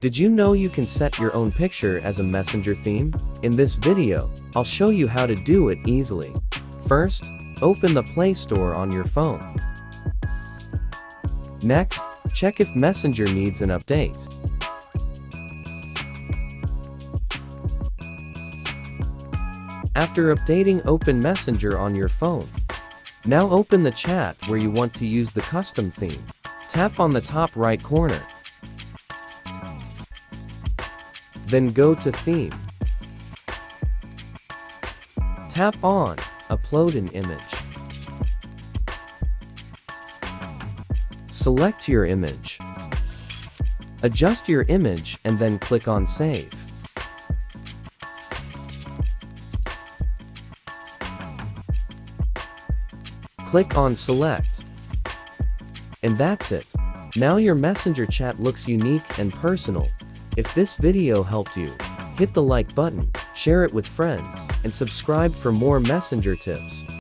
Did you know you can set your own picture as a messenger theme? In this video, I'll show you how to do it easily. First, open the Play Store on your phone. Next, check if Messenger needs an update. After updating, open Messenger on your phone. Now open the chat where you want to use the custom theme. Tap on the top right corner. Then go to Theme. Tap on Upload an image. Select your image. Adjust your image and then click on Save. Click on Select. And that's it. Now your Messenger chat looks unique and personal. If this video helped you, hit the like button, share it with friends, and subscribe for more Messenger tips.